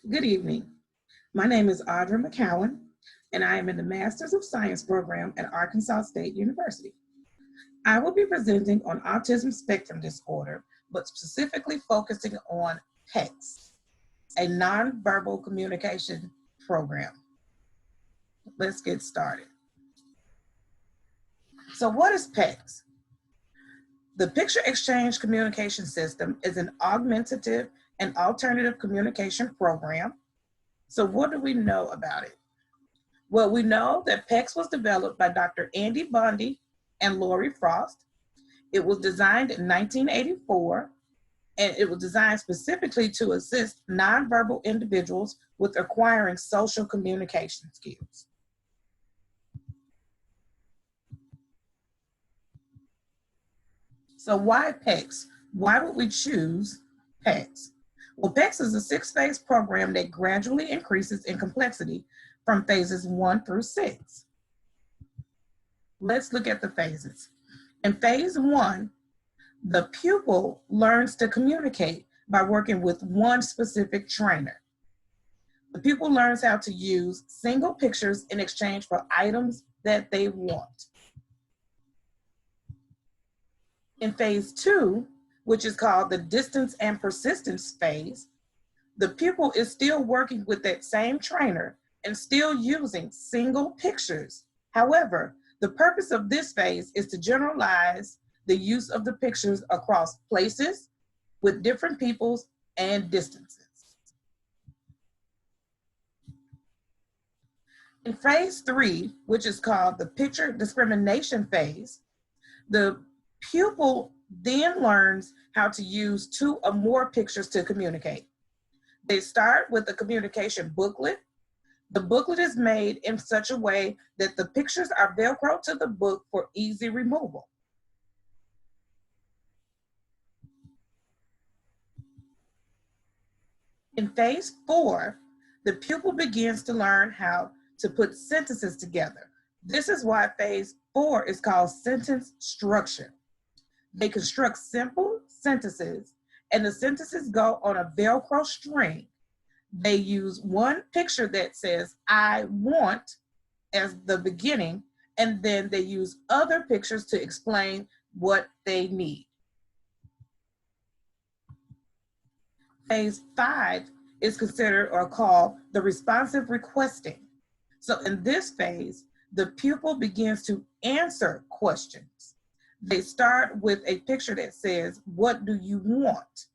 Good evening. My name is Audra McCowan, and I am in the Masters of Science program at Arkansas State University. I will be presenting on autism spectrum disorder, but specifically focusing on Pecs, a nonverbal communication program. Let's get started. So what is Pecs? The Picture Exchange Communication System is an augmentative and alternative communication program. So what do we know about it? Well, we know that Pecs was developed by Dr. Andy Bundy and Lori Frost. It was designed in 1984, and it was designed specifically to assist nonverbal individuals with acquiring social communication skills. So why Pecs? Why would we choose Pecs? Well, Pecs is a 6-phase program that gradually increases in complexity from phases 1 through 6. Let's look at the phases. In phase 1, the pupil learns to communicate by working with one specific trainer. The pupil learns how to use single pictures in exchange for items that they want. In phase 2, which is called the distance and persistence phase, the pupil is still working with that same trainer and still using single pictures. However, the purpose of this phase is to generalize the use of the pictures across places, with different peoples, and distances. In phase 3, which is called the picture discrimination phase, the pupil then learns how to use 2 or more pictures to communicate. They start with a communication booklet. The booklet is made in such a way that the pictures are Velcro to the book for easy removal. In phase 4, the pupil begins to learn how to put sentences together. This is why phase 4 is called sentence structure. They construct simple sentences, and the sentences go on a Velcro string. They use one picture that says, I want, as the beginning, and then they use other pictures to explain what they need. Phase 5 is considered or called the responsive requesting. So in this phase, the pupil begins to answer questions. They start with a picture that says, what do you want?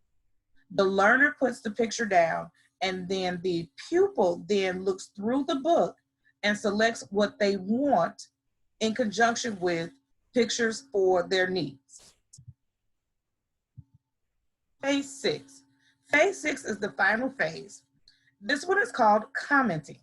The learner puts the picture down, and then the pupil then looks through the book and selects what they want in conjunction with pictures for their needs. Phase 6. Phase 6 is the final phase. This one is called commenting.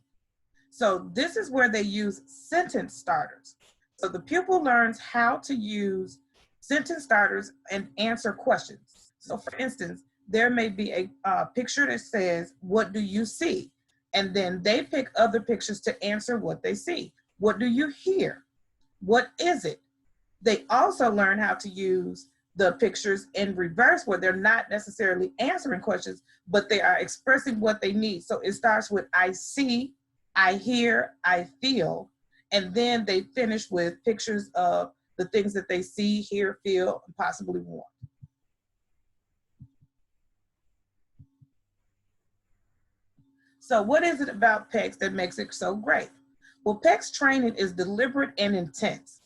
So this is where they use sentence starters. So the pupil learns how to use sentence starters and answer questions. So for instance, there may be a picture that says, what do you see? And then they pick other pictures to answer what they see. What do you hear? What is it? They also learn how to use the pictures in reverse, where they're not necessarily answering questions, but they are expressing what they need. So it starts with I see, I hear, I feel, and then they finish with pictures of the things that they see, hear, feel, and possibly want. So what is it about Pecs that makes it so great? Well, Pecs training is deliberate and intense.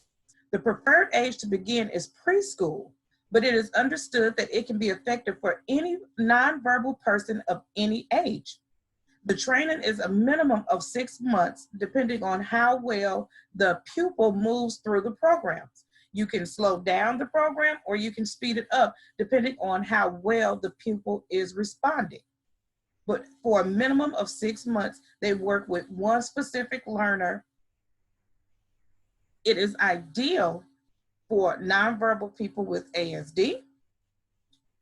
The preferred age to begin is preschool, but it is understood that it can be effective for any nonverbal person of any age. The training is a minimum of 6 months, depending on how well the pupil moves through the programs. You can slow down the program or you can speed it up, depending on how well the pupil is responding. But for a minimum of 6 months, they work with one specific learner. It is ideal for nonverbal people with ASD,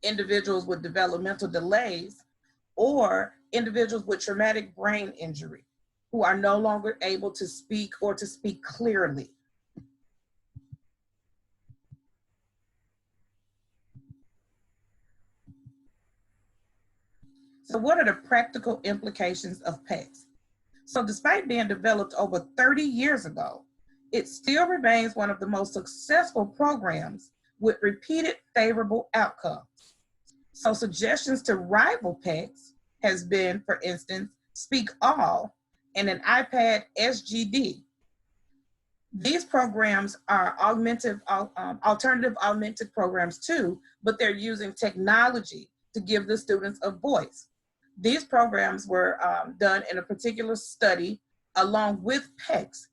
individuals with developmental delays, or individuals with traumatic brain injury who are no longer able to speak or to speak clearly. So what are the practical implications of PECS? So despite being developed over 30 years ago, it still remains one of the most successful programs with repeated favorable outcomes. So suggestions to rival PECS has been, for instance, Speak All and an iPad SGD. These programs are alternative augmented programs too, but they're using technology to give the students a voice. These programs were done in a particular study along with PECS.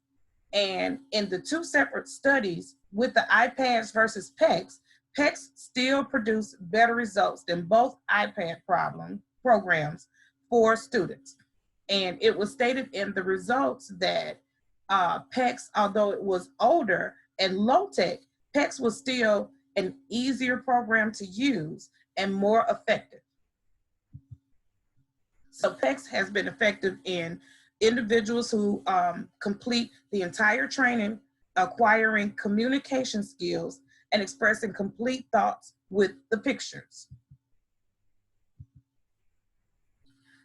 And in the two separate studies with the iPads versus PECS, PECS still produced better results than both iPad programs for students. And it was stated in the results that PECS, although it was older and low tech, PECS was still an easier program to use and more effective. So PECS has been effective in individuals who complete the entire training, acquiring communication skills and expressing complete thoughts with the pictures.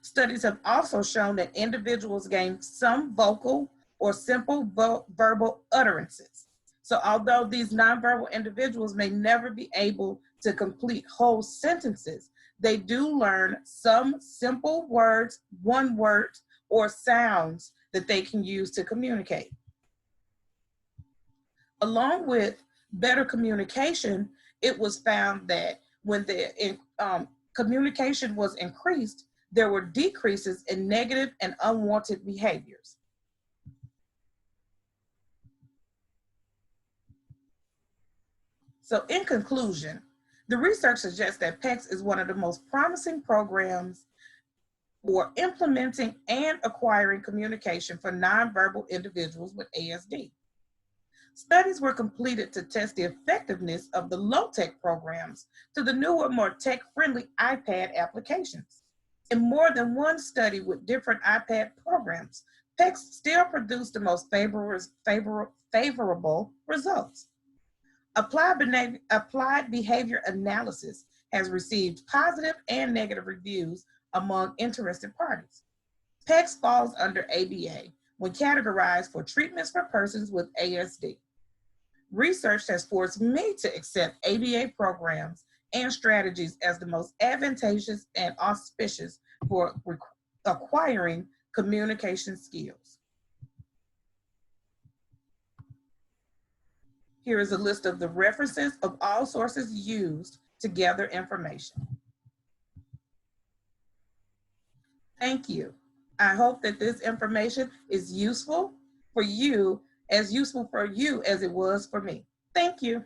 Studies have also shown that individuals gain some vocal or simple verbal utterances. So although these nonverbal individuals may never be able to complete whole sentences, they do learn some simple words, one word, or sounds that they can use to communicate. Along with better communication, it was found that when the communication was increased, there were decreases in negative and unwanted behaviors. So in conclusion, the research suggests that PECS is one of the most promising programs for implementing and acquiring communication for nonverbal individuals with ASD. Studies were completed to test the effectiveness of the low-tech programs to the newer, more tech-friendly iPad applications. In more than one study with different iPad programs, PECS still produced the most favorable results. Applied behavior analysis has received positive and negative reviews among interested parties. PECS falls under ABA when categorized for treatments for persons with ASD. Research has forced me to accept ABA programs and strategies as the most advantageous and auspicious for acquiring communication skills. Here is a list of the references of all sources used to gather information. Thank you. I hope that this information is useful for you, as it was for me. Thank you.